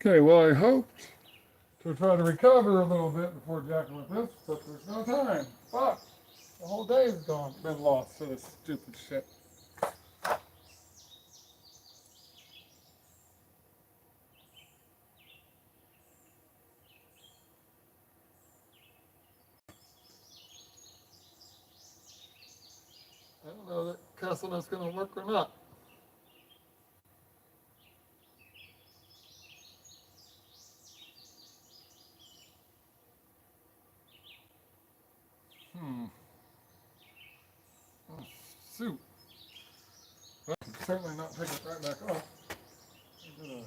Okay, well, I hoped to try to recover a little bit before jacking with this, but there's no time. Fuck. The whole day's gone, been lost to this stupid shit. I don't know that castle nut's gonna work or not. Hmm. Oh, shoot. I can certainly not take it right back off. I'm gonna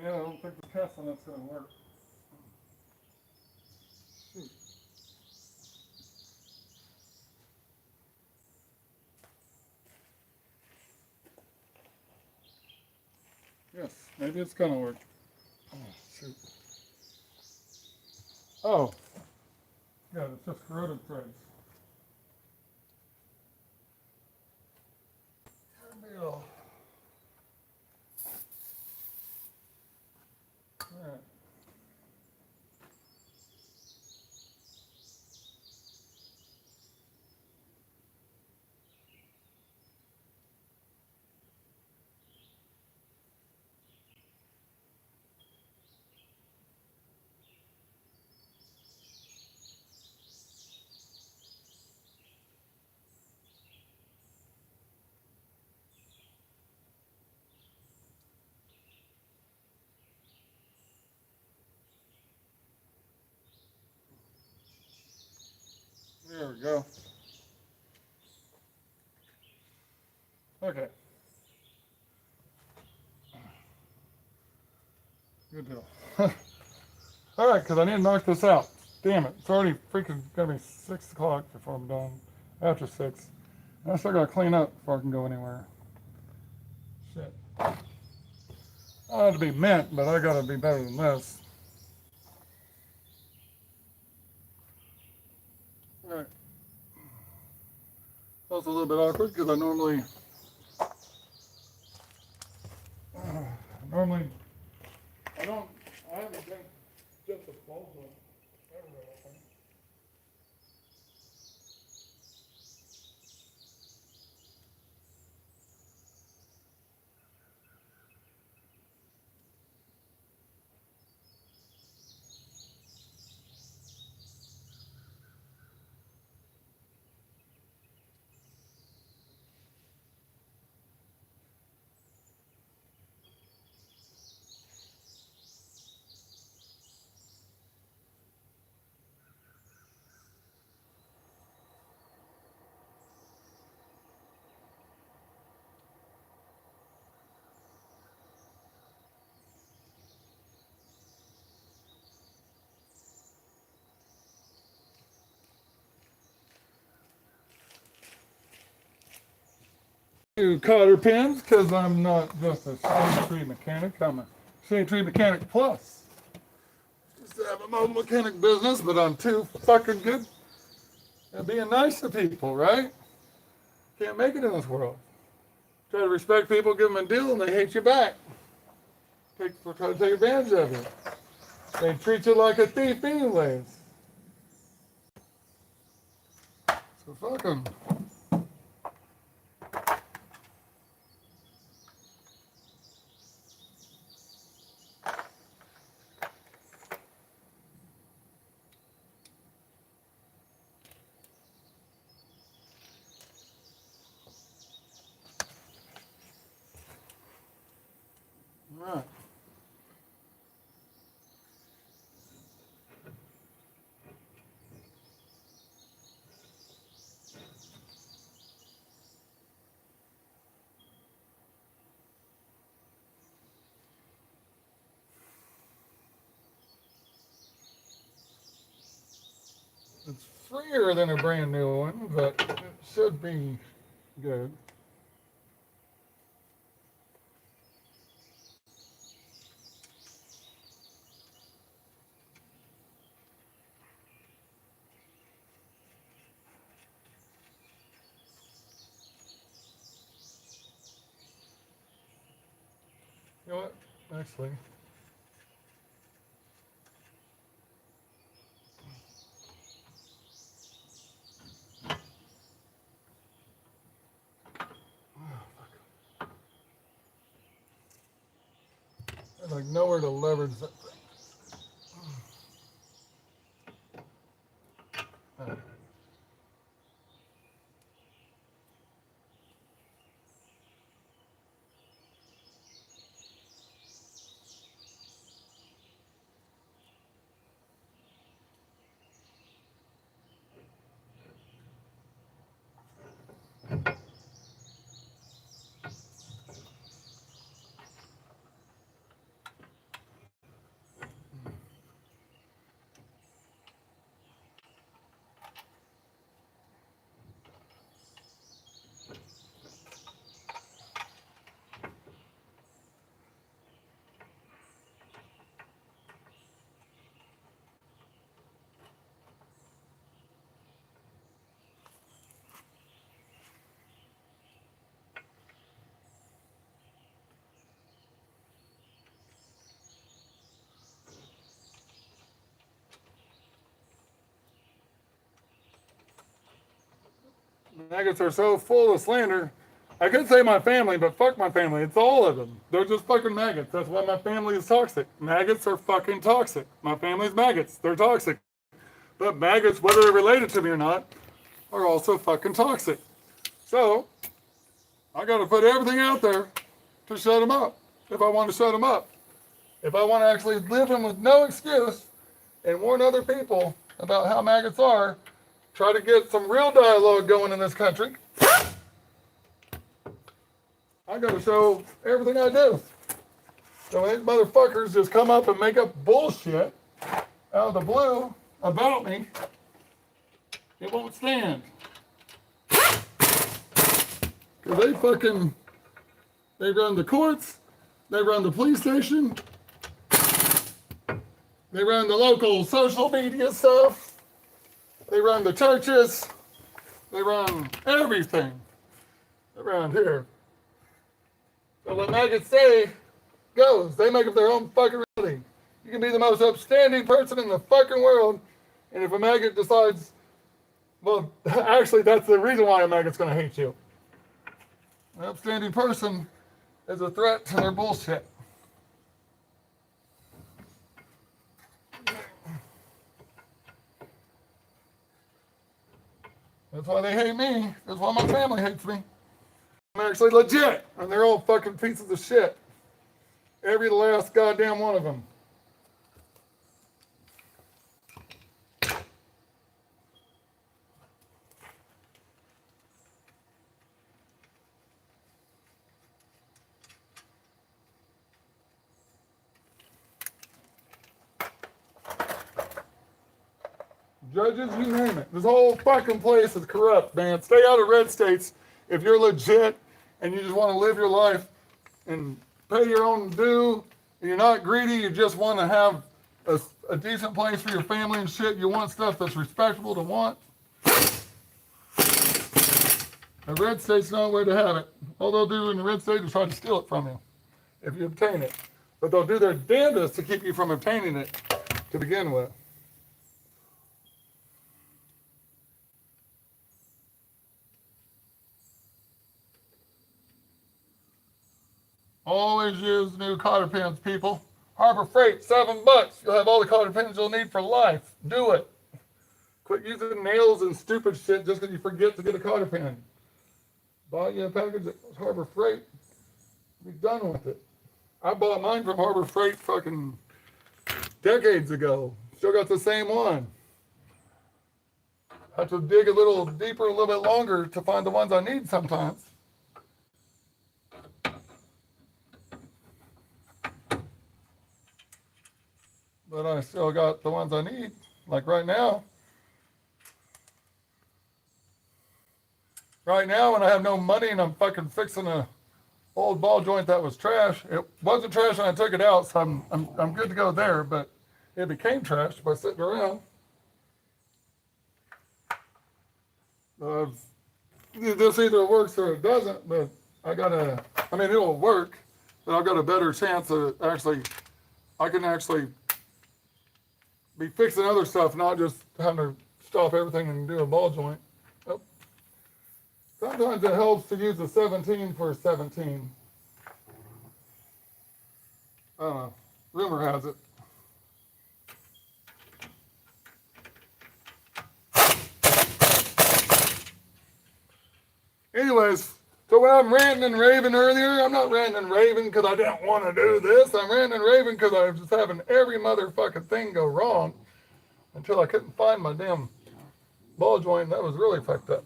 Yeah, I don't think the castle nut's gonna work. Shoot. Yes, maybe it's gonna work. Oh, shoot. Oh, yeah, it's just corroded threads. Deal. Alright. There we go. Okay. Good deal. Alright, because I need to knock this out. Damn it. It's already freaking gonna be 6 o'clock before I'm done. After 6. I still gotta clean up before I can go anywhere. Shit. I ought to be mint, but I gotta be better than this. Alright. That was a little bit awkward because I normally I don't I haven't been just a bulb one ever, I don't think. Do cotter pins because I'm not just a shade tree mechanic, I'm a shade tree mechanic plus. Just have a mobile mechanic business, but I'm too fucking good at being nice to people, right? Can't make it in this world. Try to respect people, give them a deal, and they hate you back. Try to take advantage of you. They treat you like a thief anyways. So fuck them. It's freer than a brand new one, but it should be good. You know what? Actually, I like nowhere to leverage that thing. Alright. Maggots are so full of slander. I could say my family, but fuck my family. It's all of them. They're just fucking maggots. That's why my family is toxic. Maggots are fucking toxic. My family's maggots. They're toxic. But maggots, whether they're related to me or not, are also fucking toxic. So, I gotta put everything out there to shut them up. If I want to shut them up. If I want to actually live them with no excuse and warn other people about how maggots are, try to get some real dialogue going in this country, I gotta show everything I do. So when these motherfuckers just come up and make up bullshit out of the blue about me, it won't stand. Because they run the courts, they run the police station, they run the local social media stuff, they run the churches, they run everything around here. So what maggots say goes. They make up their own fucking reality. You can be the most upstanding person in the fucking world, and if a maggot decides, well, actually that's the reason why a maggot's gonna hate you. An upstanding person is a threat to their bullshit. That's why they hate me. That's why my family hates me. I'm actually legit, and they're all fucking pieces of shit. Every last goddamn one of them. Judges, you name it. This whole fucking place is corrupt, man. Stay out of red states if you're legit and you just want to live your life and pay your own due. And you're not greedy. You just want to have a decent place for your family and shit. You want stuff that's respectable to want. The red state's nowhere to have it. All they'll do in the red state is try to steal it from you if you obtain it. But they'll do their damnedest to keep you from obtaining it to begin with. Always use new cotter pins, people. Harbor Freight, $7. You'll have all the cotter pins you'll need for life. Do it. Quit using nails and stupid shit just because you forget to get a cotter pin. Buy you a package at Harbor Freight. Be done with it. I bought mine from Harbor Freight fucking decades ago. Still got the same one. I have to dig a little deeper, a little bit longer to find the ones I need sometimes. But I still got the ones I need. Like right now, right now when I have no money and I'm fucking fixing a old ball joint that was trash. It wasn't trash when I took it out, so I'm good to go there, but it became trash by sitting around. This either works or it doesn't, but I mean, it'll work, but I've got a better chance of I can actually be fixing other stuff, not just having to stop everything and do a ball joint. Oh. Sometimes it helps to use a 17 for a 17. I don't know. Rumor has it. Anyways, so when I'm ranting and raving earlier, I'm not ranting and raving because I didn't want to do this. I'm ranting and raving because I was just having every motherfucking thing go wrong until I couldn't find my damn ball joint. That was really fucked up.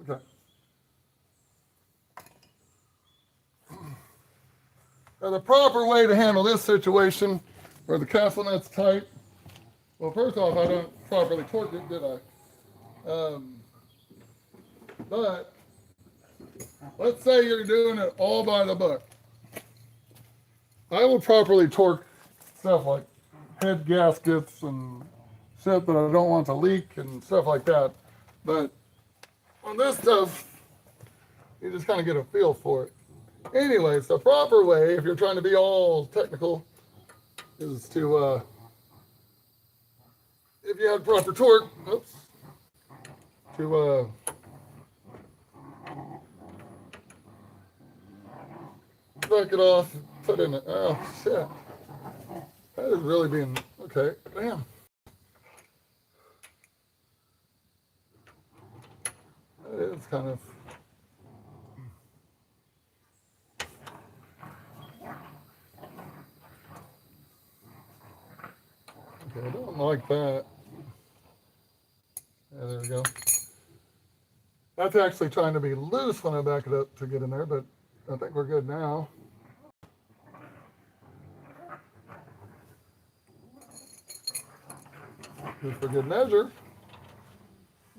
Okay. Now the proper way to handle this situation where the castle nut's tight, well, first off, I don't properly torque it, did I? But let's say you're doing it all by the book. I will properly torque stuff like head gaskets and shit that I don't want to leak and stuff like that. But on this stuff, you just kind of get a feel for it. Anyways, the proper way, if you're trying to be all technical, is to, if you have proper torque, to back it off, put in it. Oh, shit. That is really being, okay, damn. That is kind of, okay, I don't like that. Yeah, there we go. That's actually trying to be loose when I back it up to get in there, but I think we're good now. Just for good measure.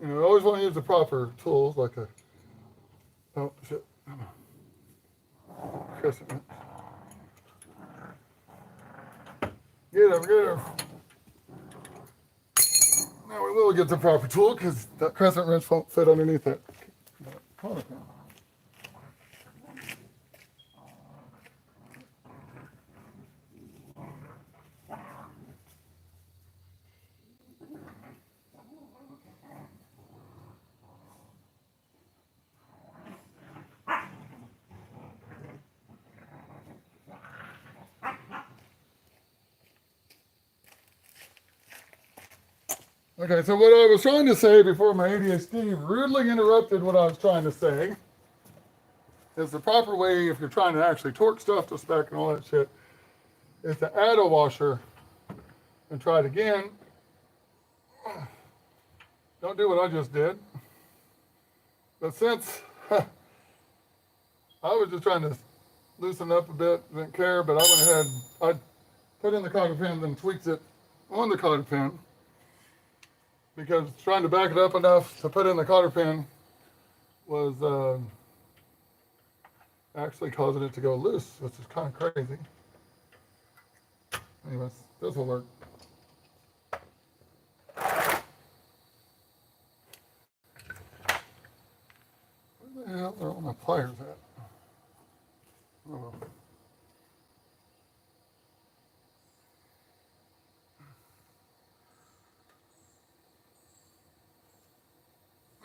You know, I always want to use the proper tools, like a, oh, shit. Crescent wrench. Get her. Now we will get the proper tool because that crescent wrench won't fit underneath that corner pin. Okay, so what I was trying to say before my ADHD rudely interrupted what I was trying to say is the proper way, if you're trying to actually torque stuff to spec and all that shit, is to add a washer and try it again. Don't do what I just did. But since I was just trying to loosen up a bit, didn't care, but I went ahead, I put in the cotter pin and tweaked it on the cotter pin, because trying to back it up enough to put in the cotter pin was actually causing it to go loose, which is kind of crazy. Anyways, this will work. Where the hell are all my pliers at? Oh well.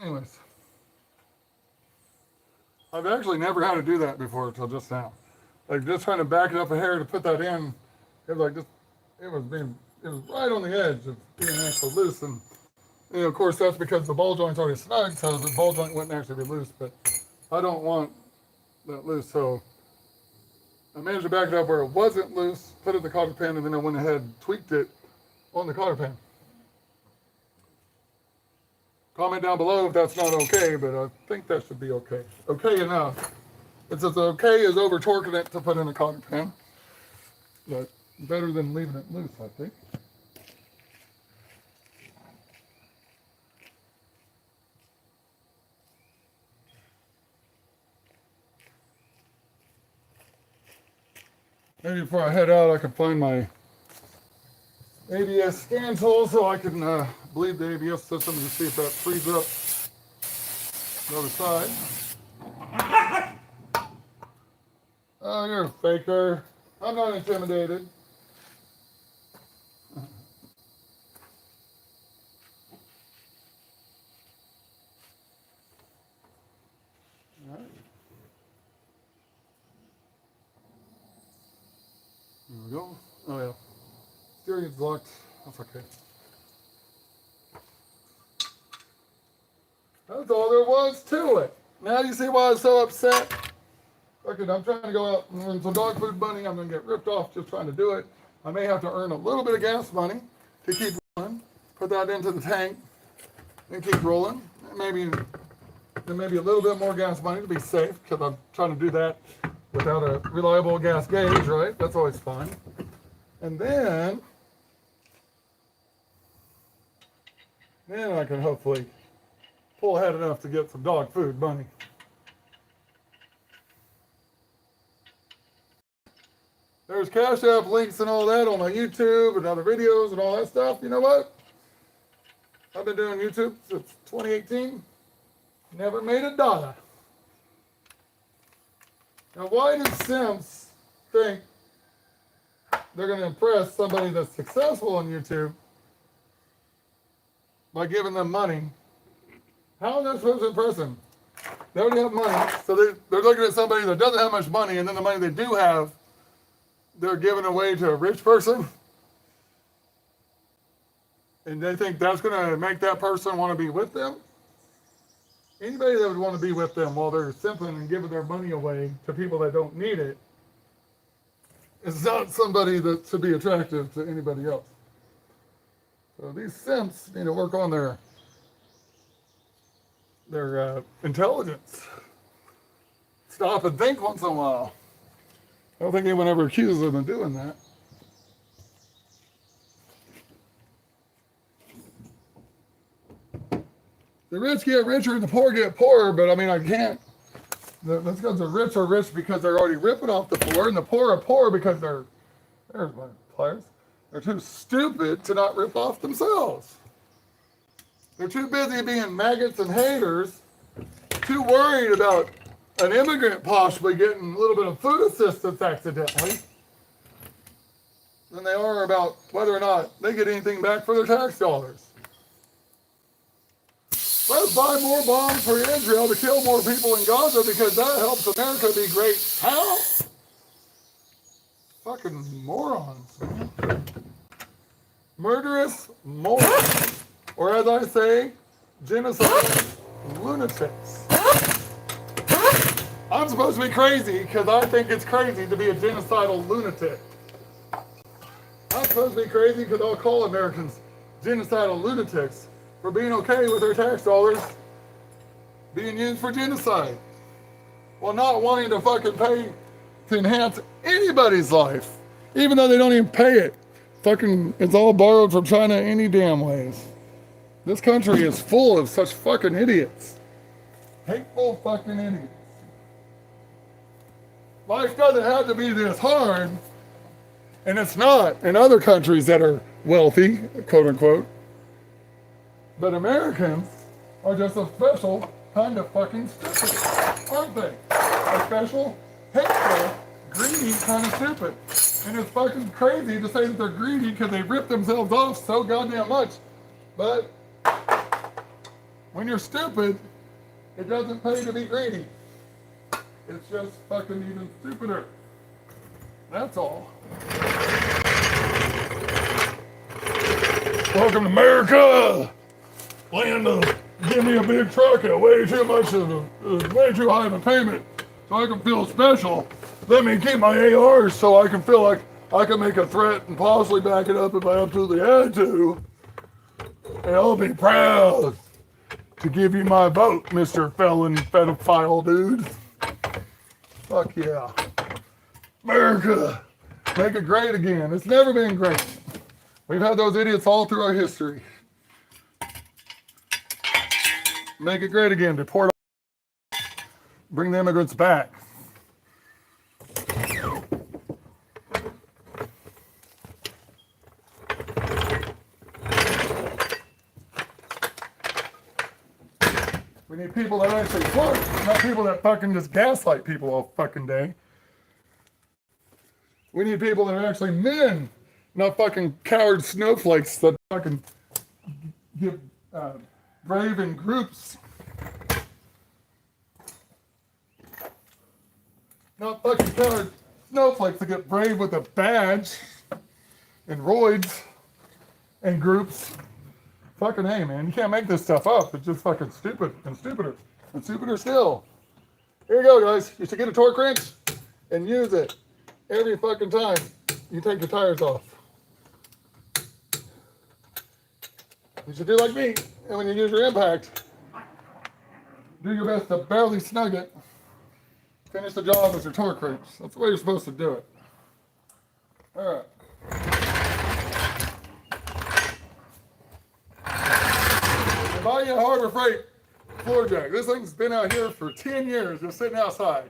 Anyways, I've actually never had to do that before until just now. Like just trying to back it up a hair to put that in, it was like just, it was right on the edge of being actually loose. And you know, of course, that's because the ball joint's already snug, so the ball joint wouldn't actually be loose. But I don't want that loose, so I managed to back it up where it wasn't loose, put it in the cotter pin, and then I went ahead and tweaked it on the cotter pin. Comment down below if that's not okay, but I think that should be okay. Okay enough. It's as okay as over torquing it to put in a cotter pin, but better than leaving it loose, I think. Maybe before I head out, I can find my ABS scan tool so I can bleed the ABS system to see if that frees up the other side. Oh, you're a faker. I'm not intimidated. All right. There we go. Oh yeah. Steering's locked. That's okay. That's all there was to it. Now you see why I was so upset? Okay, I'm trying to go out and earn some dog food money. I'm going to get ripped off just trying to do it. I may have to earn a little bit of gas money to keep rolling. Put that into the tank and keep rolling. Maybe a little bit more gas money to be safe, because I'm trying to do that without a reliable gas gauge, right? That's always fun. And then I can hopefully pull ahead enough to get some dog food money. There's Cash App links and all that on my YouTube and other videos and all that stuff. You know what? I've been doing YouTube since 2018. Never made a dollar. Now, why do simps think they're going to impress somebody that's successful on YouTube by giving them money? How are they supposed to impress them? They already have money, so they're looking at somebody that doesn't have much money, and then the money they do have, they're giving away to a rich person. And they think that's going to make that person want to be with them. Anybody that would want to be with them while they're simping and giving their money away to people that don't need it is not somebody that should be attractive to anybody else. So these simps need to work on their intelligence. Stop and think once in a while. I don't think anyone ever accuses them of doing that. The rich get richer and the poor get poorer, but I mean, I can't. That's because the rich are rich because they're already ripping off the poor, and the poor are poor because there's my pliers. They're too stupid to not rip off themselves. They're too busy being maggots and haters, too worried about an immigrant possibly getting a little bit of food assistance accidentally, than they are about whether or not they get anything back for their tax dollars. Let's buy more bombs for Israel to kill more people in Gaza because that helps America be great. How? Fucking morons, man. Murderous morons. Or as I say, genocidal lunatics. I'm supposed to be crazy because I think it's crazy to be a genocidal lunatic. I'm supposed to be crazy because I'll call Americans genocidal lunatics for being okay with their tax dollars being used for genocide, while not wanting to fucking pay to enhance anybody's life, even though they don't even pay it. Fucking, it's all borrowed from China any damn ways. This country is full of such fucking idiots. Hateful fucking idiots. Life doesn't have to be this hard, and it's not in other countries that are wealthy, quote unquote. But Americans are just a special kind of fucking stupid, aren't they? A special, hateful, greedy kind of stupid. And it's fucking crazy to say that they're greedy because they rip themselves off so goddamn much. But when you're stupid, it doesn't pay to be greedy. It's just fucking even stupider. That's all. Welcome to America! Land to give me a big truck at way too high of a payment so I can feel special. Let me keep my ARs so I can feel like I can make a threat and possibly back it up if I absolutely had to. And I'll be proud to give you my vote, Mr. Felon Pedophile Dude. Fuck yeah. America, make it great again. It's never been great. We've had those idiots all through our history. Make it great again. Deport. Bring the immigrants back. We need people that actually work, not people that fucking just gaslight people all fucking day. We need people that are actually men, not fucking coward snowflakes that fucking get brave in groups. Not fucking coward snowflakes that get brave with a badge and roids and groups. Fucking hey, man, you can't make this stuff up. It's just fucking stupid and stupider and stupider still. Here you go, guys. You should get a torque wrench and use it every fucking time you take the tires off. You should do like me, and when you use your impact, do your best to barely snug it. Finish the job with your torque wrench. That's the way you're supposed to do it. All right. Buy you a Harbor Freight floor jack. This thing's been out here for 10 years, just sitting outside.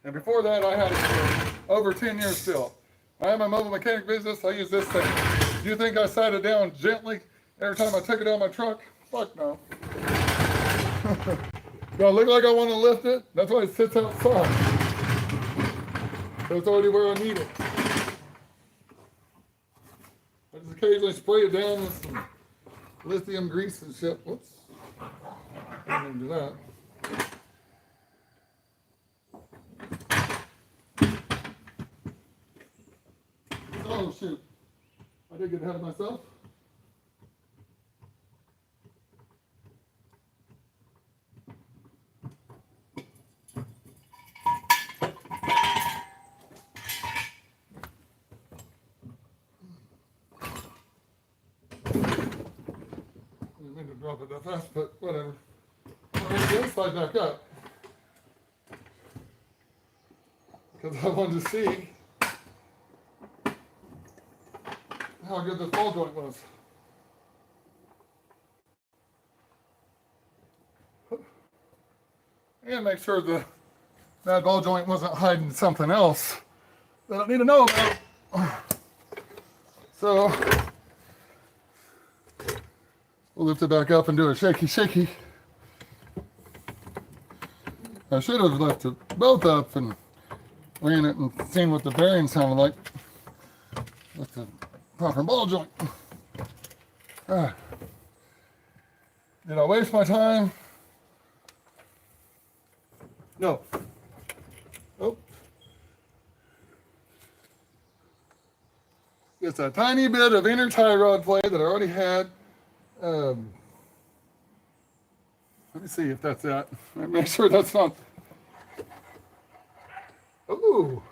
And before that, I had it for over 10 years still. I have my mobile mechanic business. I use this thing. Do you think I sat it down gently every time I took it out of my truck? Fuck no. Do I look like I want to lift it? That's why it sits outside. That's already where I need it. I just occasionally spray it down with some lithium grease and shit. Whoops. I didn't do that. Oh shoot. I did get ahead of myself. Drop it that fast, but whatever. I'll raise the inside back up because I wanted to see how good this ball joint was. And make sure that ball joint wasn't hiding something else that I need to know about. So we'll lift it back up and do a shaky. I should have left it both up and ran it and seen what the bearing sounded like with the proper ball joint. Did I waste my time? No. Oh. Just a tiny bit of inner tie rod play that I already had. Let me see if that's that. Make sure that's not. Ooh.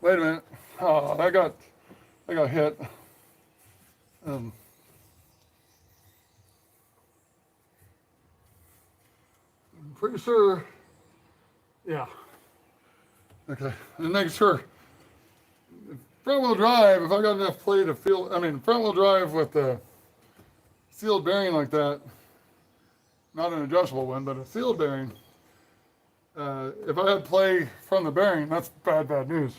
Wait a minute. Oh, I got hit. I'm pretty sure. Yeah. Okay. And make sure. Front wheel drive, if I got enough play to feel, front wheel drive with a sealed bearing like that, not an adjustable one, but a sealed bearing, if I had play from the bearing, that's bad news.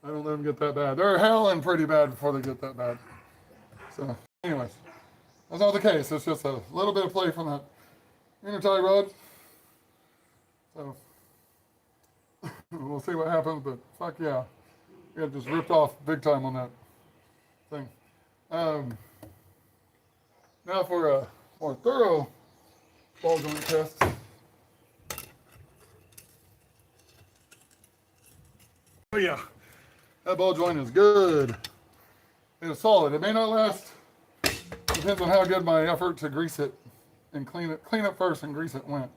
I don't let them get that bad. They're howling pretty bad before they get that bad. So, anyways, that's not the case. It's just a little bit of play from that inner tie rod. So, we'll see what happens, but fuck yeah. We got just ripped off big time on that thing. Now for a more thorough ball joint test. Oh yeah, that ball joint is good. It is solid. It may not last. Depends on how good my effort to grease it and clean it first and grease it went.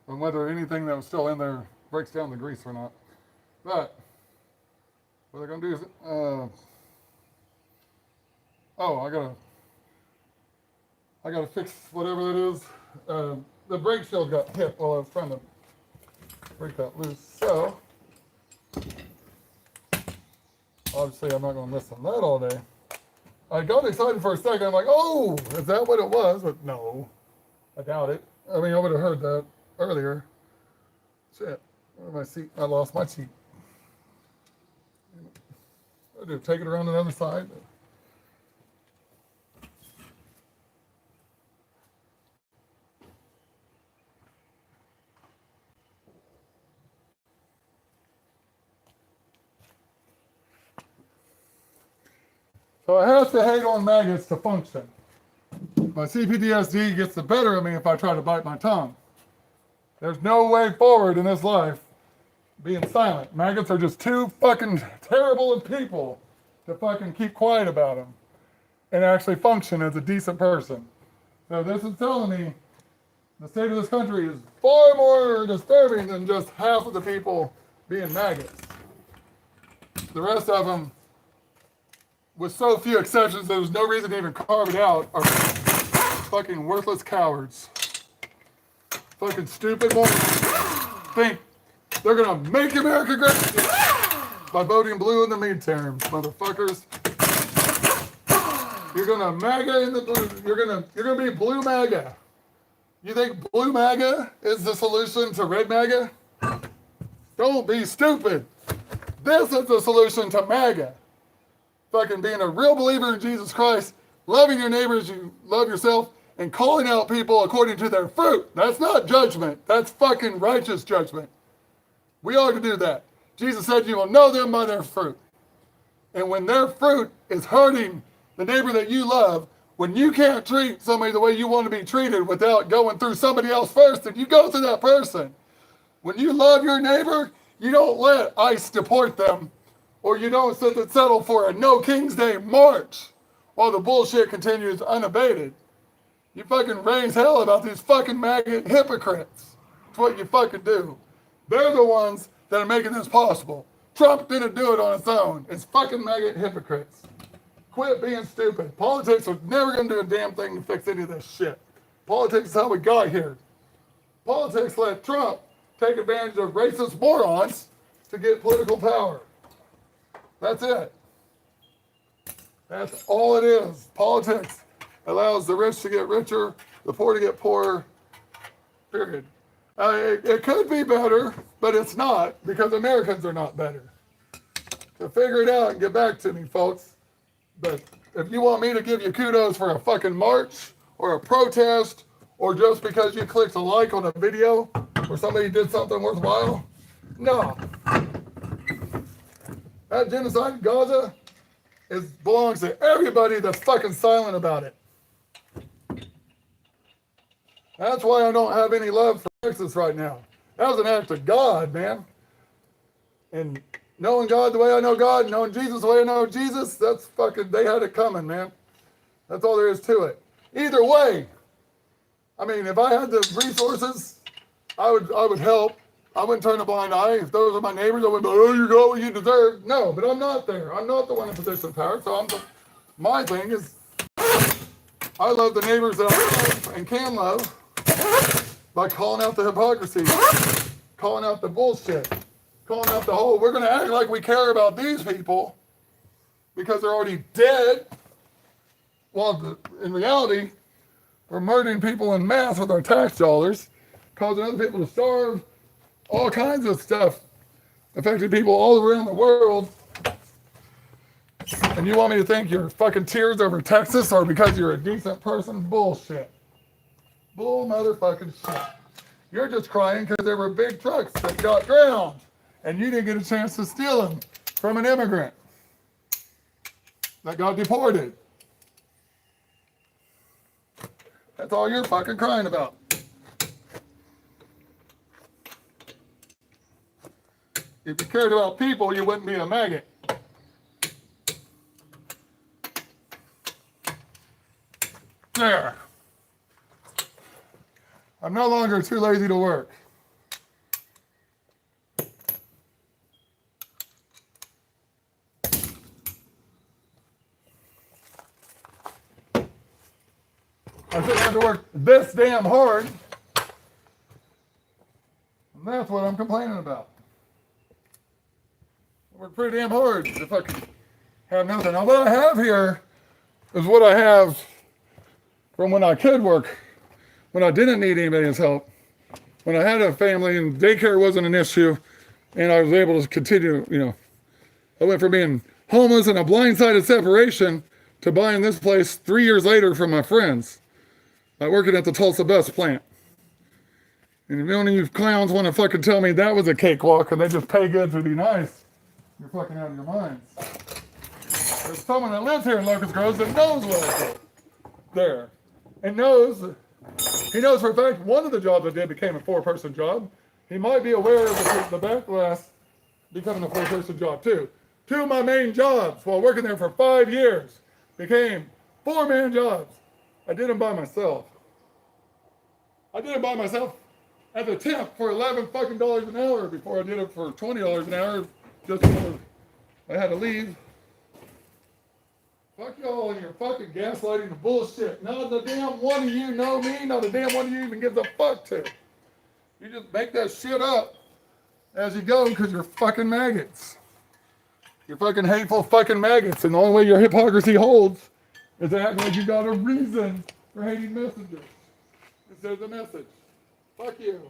And whether anything that was still in there breaks down the grease or not. But what I'm gonna do is I gotta fix whatever it is. The brake shield got hit while I was trying to break that loose. So obviously I'm not gonna miss on that all day. I got excited for a second. I'm like, oh, is that what it was? But no, I doubt it. I mean, I would have heard that earlier. Shit. Where's my seat? I lost my seat. I do take it around to the other side. So I have to hate on maggots to function. My CPTSD gets the better of me if I try to bite my tongue. There's no way forward in this life being silent. Maggots are just too fucking terrible of people to fucking keep quiet about them and actually function as a decent person. So this is telling me the state of this country is far more disturbing than just half of the people being maggots. The rest of them, with so few exceptions, there's no reason to even carve it out, are fucking worthless cowards. Fucking stupid morons think they're gonna make America great by voting blue in the midterms, motherfuckers. You're gonna MAGA in the blue. You're gonna be blue MAGA. You think blue MAGA is the solution to red MAGA? Don't be stupid. This is the solution to MAGA. Fucking being a real believer in Jesus Christ, loving your neighbors, you love yourself, and calling out people according to their fruit. That's not judgment. That's fucking righteous judgment. We are to do that. Jesus said you will know them by their fruit. And when their fruit is hurting the neighbor that you love, when you can't treat somebody the way you want to be treated without going through somebody else first, then you go through that person. When you love your neighbor, you don't let ICE deport them, or you don't settle for a no King's Day march while the bullshit continues unabated. You fucking raise hell about these fucking MAGA hypocrites. That's what you fucking do. They're the ones that are making this possible. Trump didn't do it on its own. It's fucking MAGA hypocrites. Quit being stupid. Politics was never going to do a damn thing to fix any of this shit. Politics is how we got here. Politics let Trump take advantage of racist morons to get political power. That's it. That's all it is. Politics allows the rich to get richer, the poor to get poorer, period. It could be better, but it's not, because Americans are not better. So figure it out and get back to me, folks. But if you want me to give you kudos for a fucking march or a protest, or just because you clicked a like on a video or somebody did something worthwhile, no. That genocide in Gaza belongs to everybody that's fucking silent about it. That's why I don't have any love for Texas right now. That was an act of God, man. And knowing God the way I know God, knowing Jesus the way I know Jesus, that's fucking, they had it coming, man. That's all there is to it. Either way, I mean, if I had the resources, I would help. I wouldn't turn a blind eye. If those are my neighbors, I wouldn't be, oh, you got what you deserve. No, but I'm not there. I'm not the one in position of power. So my thing is, I love the neighbors that I love and can love by calling out the hypocrisy, calling out the bullshit, calling out the whole, we're going to act like we care about these people because they're already dead. Well, in reality, we're murdering people en masse with our tax dollars, causing other people to starve, all kinds of stuff, affecting people all around the world. And you want me to think your fucking tears over Texas or because you're a decent person? Bullshit. Bull motherfucking shit. You're just crying because there were big trucks that got drowned and you didn't get a chance to steal them from an immigrant that got deported. That's all you're fucking crying about. If you cared about people, you wouldn't be a maggot. There. I'm no longer too lazy to work. I shouldn't have to work this damn hard. And that's what I'm complaining about. I work pretty damn hard if I can have nothing. Now what I have here is what I have from when I could work, when I didn't need anybody's help, when I had a family and daycare wasn't an issue, and I was able to continue, I went from being homeless and a blindsided separation to buying this place 3 years later from my friends by working at the Tulsa bus plant. And if any of you clowns want to fucking tell me that was a cakewalk and they just pay good to be nice, you're fucking out of your minds. There's someone that lives here in Locust Grove that knows what I did there. And he knows for a fact one of the jobs I did became a 4-person job. He might be aware of the backlash becoming a 4-person job too. 2 of my main jobs while working there for 5 years became 4-man jobs. I did them by myself. I did it by myself as a temp for $11 fucking an hour before I did it for $20 an hour just because I had to leave. Fuck y'all and your fucking gaslighting and bullshit. Not a damn one of you know me. Not a damn one of you even gives a fuck to. You just make that shit up as you go because you're fucking maggots. You're fucking hateful fucking maggots. And the only way your hypocrisy holds is acting like you got a reason for hating messengers. Instead of the message. Fuck you.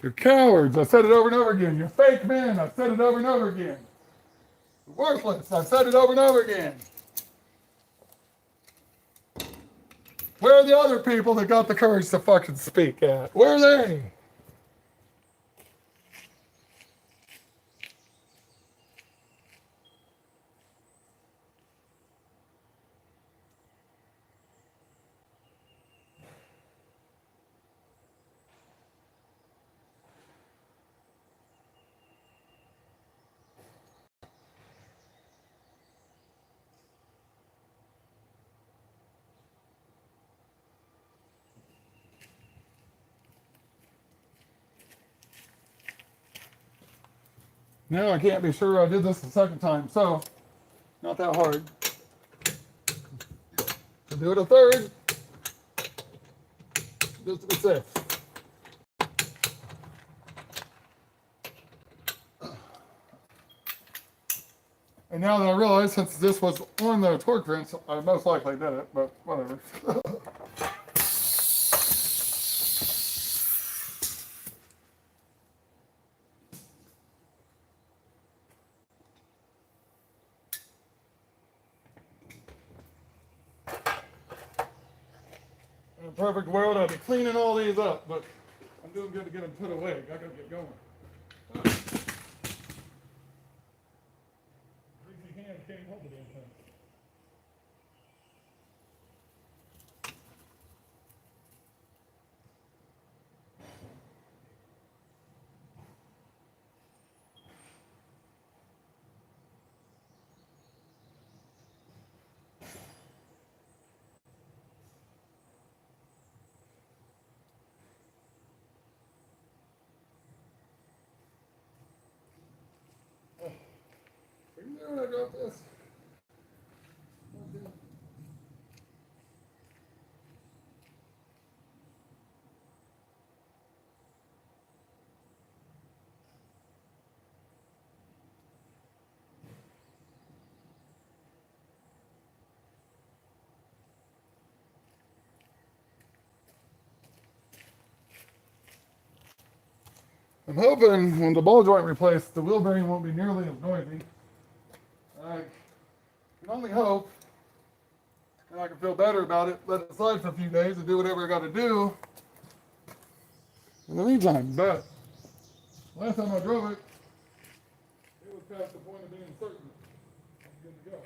You're cowards. I said it over and over again. You're fake men. I said it over and over again. You're worthless. I said it over and over again. Where are the other people that got the courage to fucking speak at? Where are they? Now I can't be sure I did this the second time, so not that hard. I'll do it a third, just to be safe. And now that I realize, since this was on the torque wrench, I most likely did it, but whatever. In a perfect world, I'd be cleaning all these up, but I'm doing good to get them put away. I gotta get going. Greasy hand can't hold the damn thing. Are you there when I drop this? Okay. I'm hoping when the ball joint replaced, the wheel bearing won't be nearly as noisy. I can only hope, and I can feel better about it, let it slide for a few days and do whatever I got to do in the meantime. But last time I drove it, it was past the point of being certain I'm good to go.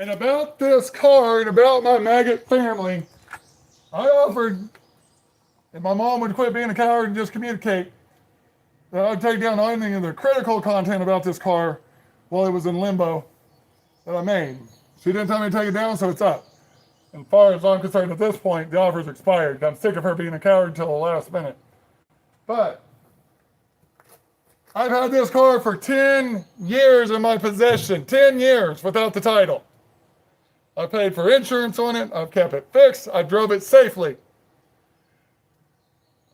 And about this car and about my MAGAt family, I offered, if my mom would quit being a coward and just communicate, that I'd take down anything of the critical content about this car while it was in limbo that I made. She didn't tell me to take it down, so it's up. And as far as I'm concerned at this point, the offer's expired. I'm sick of her being a coward until the last minute. But I've had this car for 10 years in my possession. 10 years without the title. I paid for insurance on it. I've kept it fixed. I drove it safely.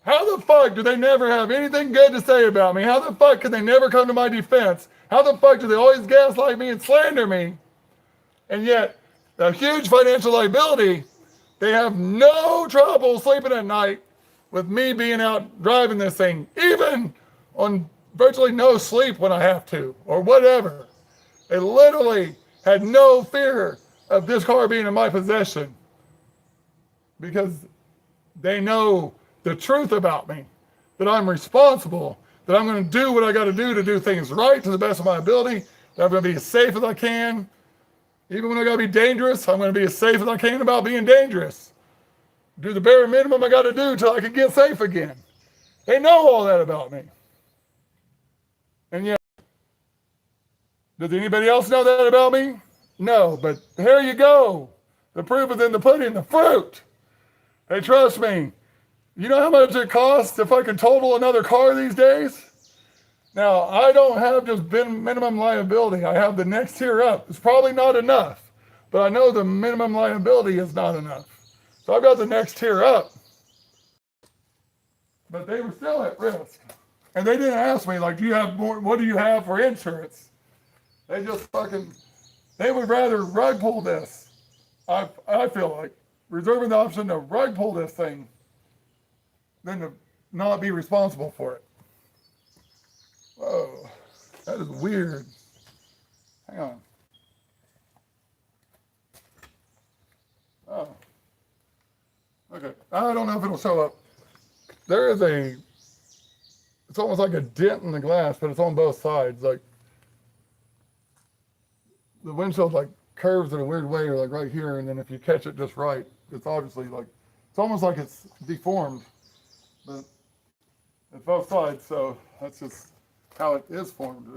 How the fuck do they never have anything good to say about me? How the fuck can they never come to my defense How the fuck do they always gaslight me and slander me? And yet, a huge financial liability, they have no trouble sleeping at night with me being out driving this thing, even on virtually no sleep when I have to, or whatever. They literally had no fear of this car being in my possession because they know the truth about me, that I'm responsible, that I'm going to do what I got to do things right to the best of my ability, that I'm going to be as safe as I can. Even when I got to be dangerous, I'm going to be as safe as I can about being dangerous. Do the bare minimum I got to do till I can get safe again. They know all that about me. And yet, does anybody else know that about me? No, but here you go. The proof is in the pudding, the fruit. Hey, trust me. You know how much it costs if I can total another car these days? Now, I don't have just minimum liability. I have the next tier up. It's probably not enough, but I know the minimum liability is not enough. So I've got the next tier up. But they were still at risk. And they didn't ask me, like, do you have more, what do you have for insurance? They just they would rather rug pull this. I feel like reserving the option to rug pull this thing than to not be responsible for it. Whoa, that is weird. Hang on. Oh. Okay, I don't know if it'll show up. There is it's almost like a dent in the glass, but it's on both sides. Like, the windshield like curves in a weird way, or like right here, and then if you catch it just right, it's obviously like, it's almost like it's deformed, but it's both sides, so that's just how it is formed.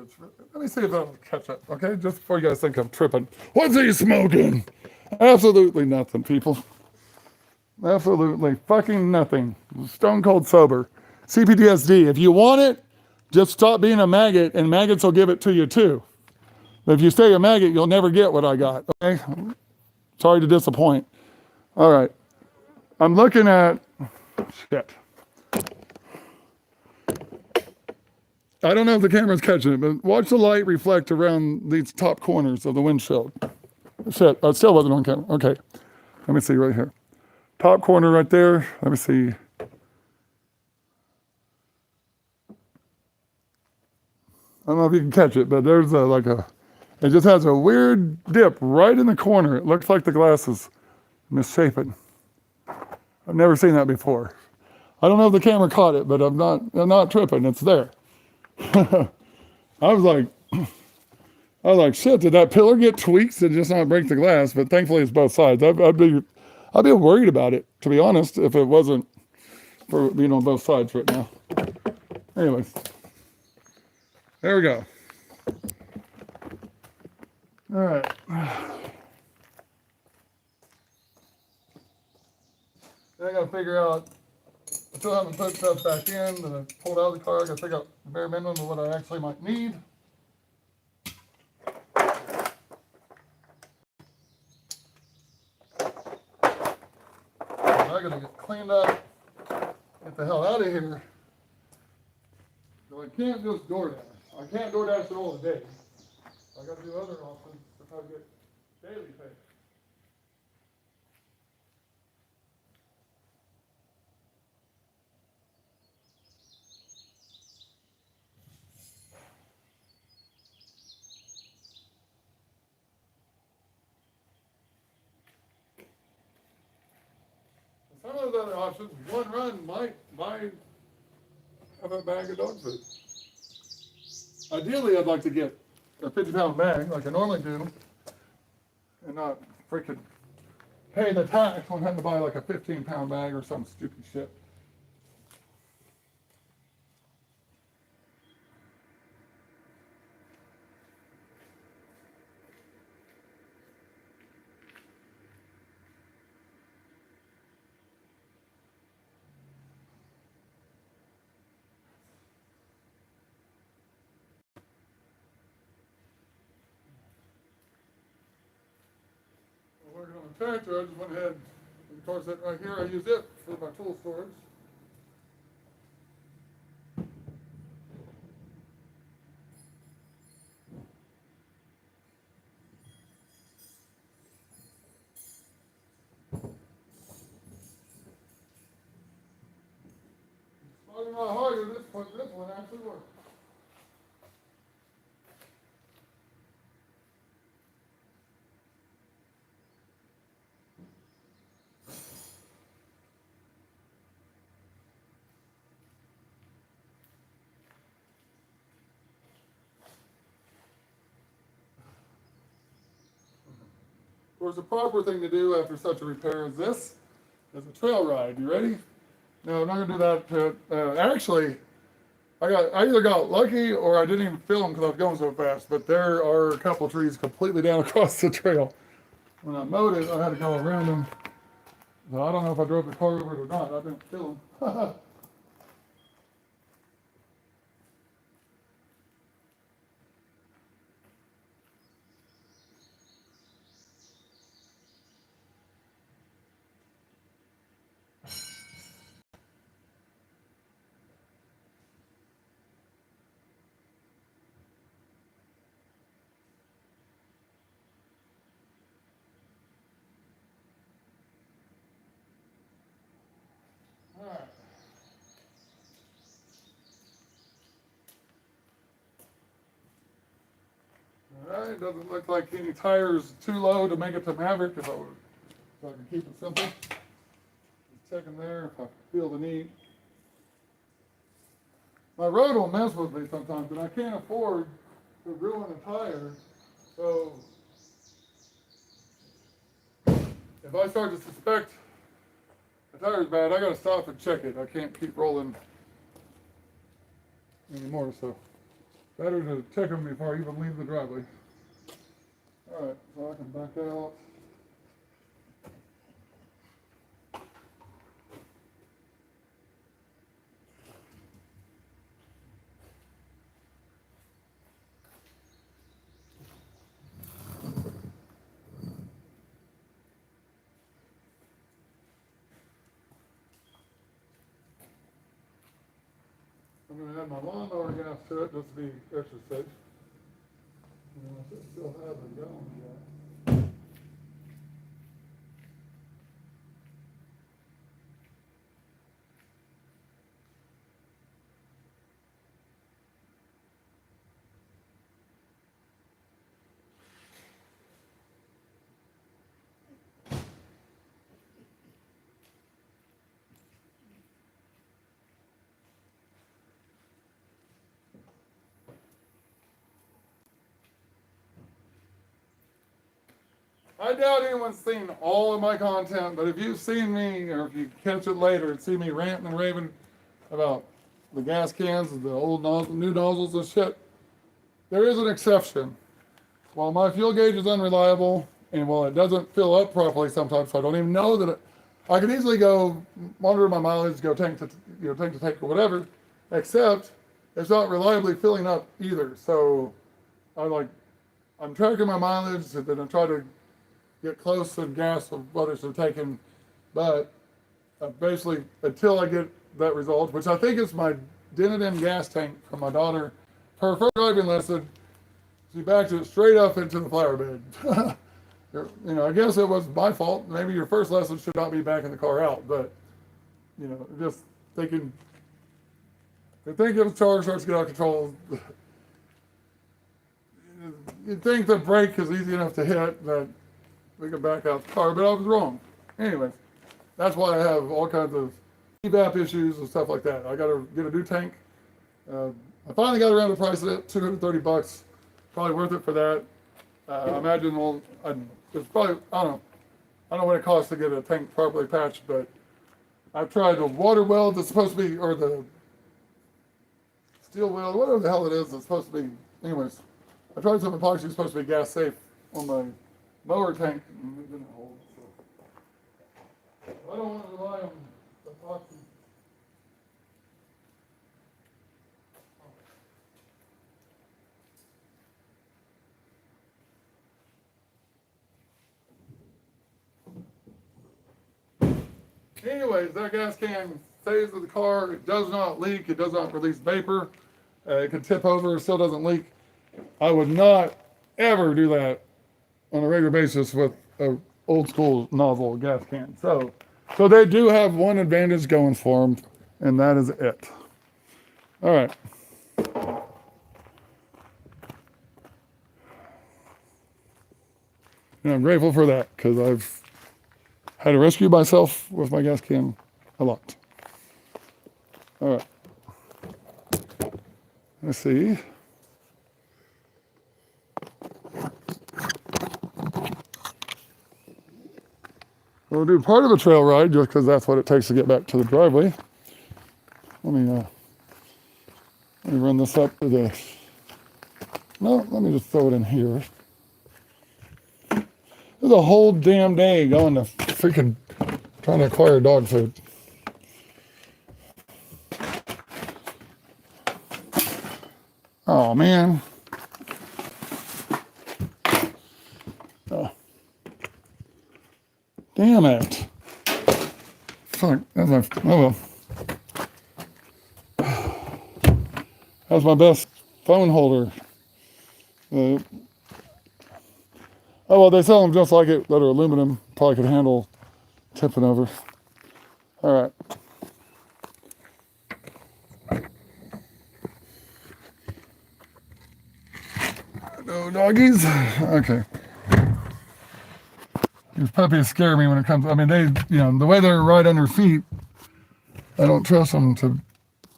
Let me see if that'll catch up, okay? Just before you guys think I'm tripping. What's he smoking? Absolutely nothing, people. Absolutely fucking nothing. Stone cold sober. CPTSD. If you want it, just stop being a maggot, and maggots will give it to you too. But if you stay a maggot, you'll never get what I got, okay? Sorry to disappoint. All right. I'm looking at, shit. I don't know if the camera's catching it, but watch the light reflect around these top corners of the windshield. Shit, I still wasn't on camera. Okay, let me see right here. Top corner right there. Let me see. I don't know if you can catch it, but there's it just has a weird dip right in the corner. It looks like the glass is misshapen. I've never seen that before. I don't know if the camera caught it, but I'm not tripping. It's there. I was like, shit, did that pillar get tweaked to just not break the glass? But thankfully it's both sides. I'd be worried about it, to be honest, if it wasn't for being on both sides right now. Anyways, there we go. All right. Then I gotta figure out, I still haven't put stuff back in that I pulled out of the car. I gotta figure out the bare minimum of what I actually might need. I gotta get cleaned up, get the hell out of here. So I can't just DoorDash. I can't DoorDash it all the day. I gotta do other options to try to get daily pay. Some of those other options, one run might have a bag of dog food. Ideally, I'd like to get a 50-pound bag like I normally do, and not freaking pay the tax on having to buy like a 15-pound bag or some stupid shit. Working on the tractor, I just went ahead, and of course that right here, I use it for my tool storage. what this one actually works. Of course, the proper thing to do after such a repair as this is a trail ride. You ready? No, I'm not gonna do that. Actually, I either got lucky or I didn't even film because I was going so fast. But there are a couple trees completely down across the trail. When I mowed it, I had to go around them. So I don't know if I drove the car over it or not. I didn't film. Alright, doesn't look like any tires too low to make it to Maverick if I can keep it simple. Just checking there if I feel the need. My road will mess with me sometimes, and I can't afford to ruin a tire. So if I start to suspect the tire's bad, I gotta stop and check it. I can't keep rolling anymore, so better to check them before I even leave the driveway. Alright, so I can back out. I'm going to add my lawnmower gas to it just to be extra safe. And I should still have a gallon gas. I doubt anyone's seen all of my content, but if you've seen me, or if you catch it later and see me ranting and raving about the gas cans and the old nozzle, new nozzles and shit, there is an exception. While my fuel gauge is unreliable, and while it doesn't fill up properly sometimes, so I don't even know that I can easily go monitor my mileage, go tank to tank or whatever, except it's not reliably filling up either. So I'm tracking my mileage, and then I try to get close to gas of what it's taking, but basically until I get that result, which I think is my dented in gas tank from my daughter, her first driving lesson, she backed it straight up into the flower bed. I guess it was my fault. Maybe your first lesson should not be backing the car out, but just thinking, if the charge starts to get out of control, you'd think the brake is easy enough to hit that we can back out the car, but I was wrong. Anyways, that's why I have all kinds of evap issues and stuff like that. I got to get a new tank. I finally got around to price it, $230. Probably worth it for that. I imagine it's probably, I don't know what it costs to get a tank properly patched, but I've tried the water weld that's supposed to be, or the steel weld, whatever the hell it is that's supposed to be. Anyways, I tried some epoxy that's supposed to be gas safe on my mower tank, and it didn't hold. So I don't want to rely on epoxy. Anyways, that gas can stays with the car. It does not leak. It does not release vapor. It can tip over. It still doesn't leak. I would not ever do that on a regular basis with an old school nozzle gas can. So they do have one advantage going for them, and that is it. All right. And I'm grateful for that because I've had to rescue myself with my gas can a lot. All right. Let's see. We'll do part of the trail ride just because that's what it takes to get back to the driveway. Let me run this up to the. No, let me just throw it in here. There's a whole damn day going to freaking trying to acquire dog food. Oh man. Oh. Damn it. Fuck. That's my. Oh well. That's my best phone holder. Oh well, they sell them just like it that are aluminum. Probably could handle tipping over. All right. No doggies. Okay. These puppies scare me when it comes. I mean, they, the way they're right under feet, I don't trust them to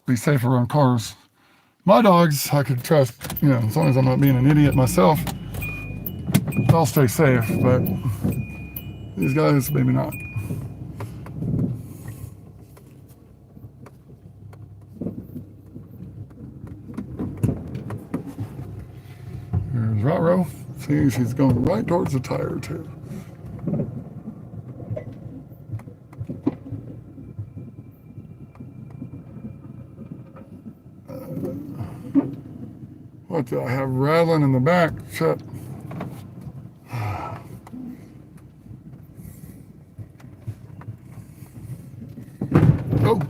be safe around cars. My dogs, I could trust, as long as I'm not being an idiot myself, I'll stay safe, but these guys, maybe not. There's Rotro. See, she's going right towards the tire, too. What do I have rattling in the back? Shut. Oh,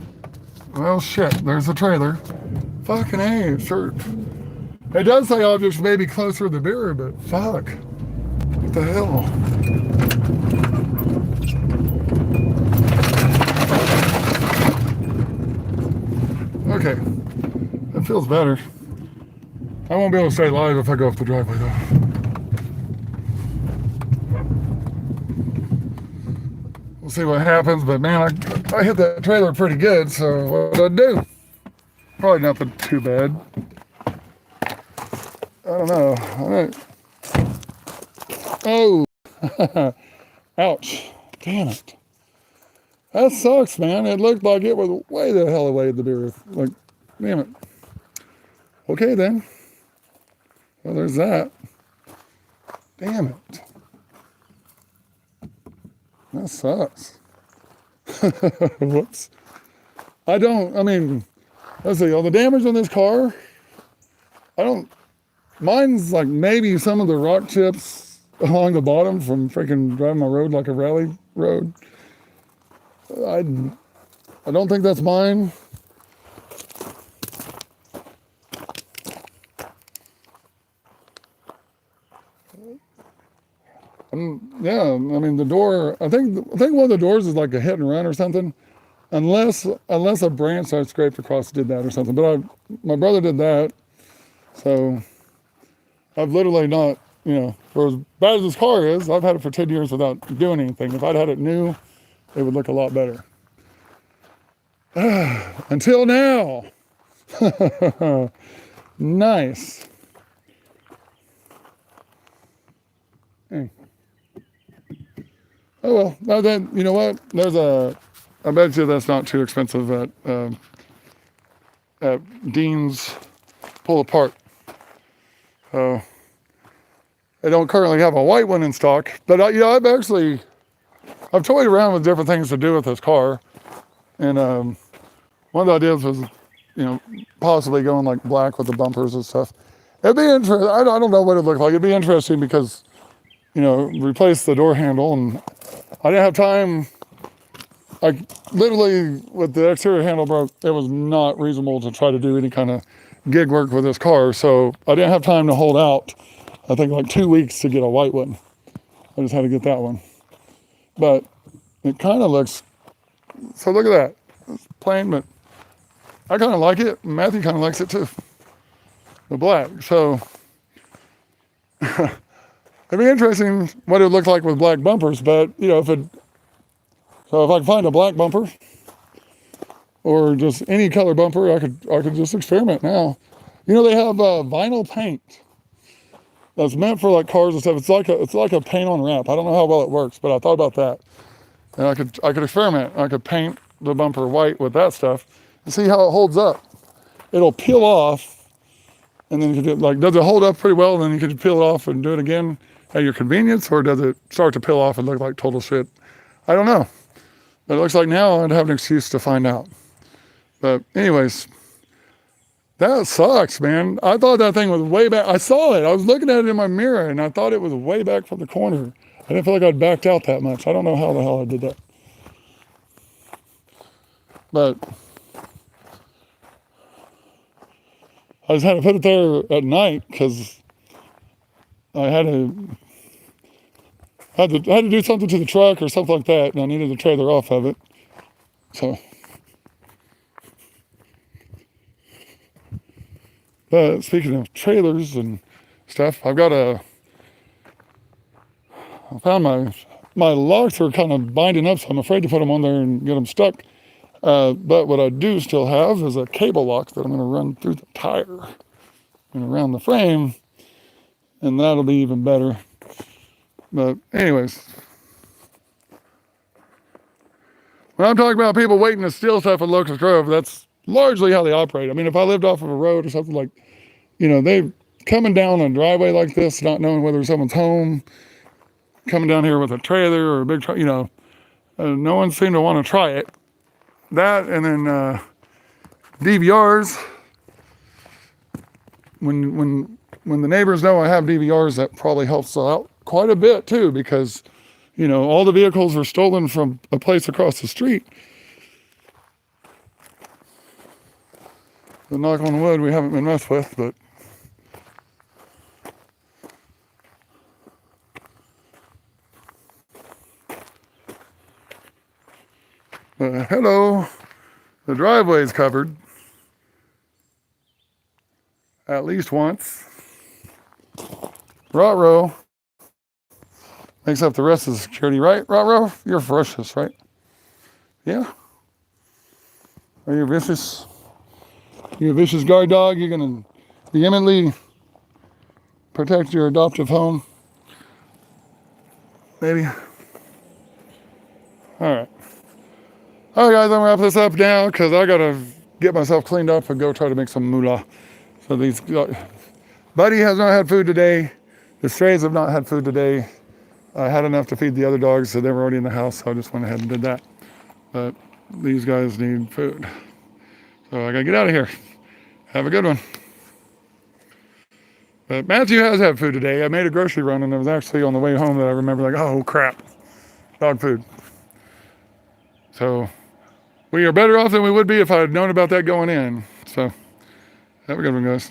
well, shit. There's the trailer. Fucking A, sure. It does say objects may be closer to the mirror, but fuck. What the hell? Okay. That feels better. I won't be able to stay live if I go off the driveway, though. We'll see what happens, but man, I hit that trailer pretty good, so what did I do? Probably nothing too bad. I don't know. All right. Oh. Ouch. Damn it. That sucks, man. It looked like it was way the hell away at the beer. Like, damn it. Okay, then. Well, there's that. Damn it. That sucks. Whoops. Let's see, all the damage on this car, mine's like maybe some of the rock chips along the bottom from freaking driving my road like a rally road. I don't think that's mine. Yeah, the door, I think one of the doors is like a hit and run or something. Unless a branch I scraped across did that or something. But my brother did that. So I've literally not, for as bad as this car is, I've had it for 10 years without doing anything. If I'd had it new, it would look a lot better. Until now. Nice. Hey. Oh well, now then, you know what? I bet you that's not too expensive at Dean's Pull Apart. They don't currently have a white one in stock, but I've toyed around with different things to do with this car, and one of the ideas was, possibly going like black with the bumpers and stuff. It'd be interesting. I don't know what it'd look like. It'd be interesting because, replace the door handle, and I didn't have time. Like literally with the exterior handle broke, it was not reasonable to try to do any kind of gig work with this car. So I didn't have time to hold out, I think like 2 weeks to get a white one. I just had to get that one. But it kind of looks, so look at that. It's plain, but I kind of like it. Matthew kind of likes it too. The black. So it'd be interesting what it would look like with black bumpers. But you know, if I can find a black bumper or just any color bumper, I could just experiment now. You know, they have vinyl paint that's meant for like cars and stuff. It's like a paint on wrap. I don't know how well it works, but I thought about that. And I could experiment. I could paint the bumper white with that stuff and see how it holds up. It'll peel off, and then you could does it hold up pretty well? And then you could peel it off and do it again at your convenience, or does it start to peel off and look like total shit? I don't know. But it looks like now I'd have an excuse to find out. But anyways, that sucks, man. I thought that thing was way back. I saw it. I was looking at it in my mirror, and I thought it was way back from the corner. I didn't feel like I'd backed out that much. I don't know how the hell I did that. But I just had to put it there at night because I had to do something to the truck or something like that, and I needed the trailer off of it. So, but speaking of trailers and stuff, I found my locks are kind of binding up, so I'm afraid to put them on there and get them stuck. But what I do still have is a cable lock that I'm going to run through the tire and around the frame, and that'll be even better. But anyways, when I'm talking about people waiting to steal stuff at Locust Grove, that's largely how they operate. I mean, if I lived off of a road or something like, you know, they coming down a driveway like this, not knowing whether someone's home, coming down here with a trailer or a big truck, you know, no one seemed to want to try it. That, and then DVRs. When the neighbors know I have DVRs, that probably helps out quite a bit too, because, you know, all the vehicles are stolen from a place across the street. But knock on wood, we haven't been messed with, but hello, the driveway's covered at least once. Rot-row makes up the rest of the security, right? Rot-row, you're ferocious, right? Yeah? Are you vicious? You a vicious guard dog? You're gonna vehemently protect your adoptive home? Maybe. All right, guys, I'm gonna wrap this up now because I gotta get myself cleaned up and go try to make some moolah. So these, Buddy has not had food today. The strays have not had food today. I had enough to feed the other dogs, so they were already in the house, so I just went ahead and did that. But these guys need food. So I gotta get out of here. Have a good one. But Matthew has had food today. I made a grocery run, and it was actually on the way home that I remember, like, oh crap, dog food. So we are better off than we would be if I had known about that going in. So have a good one, guys.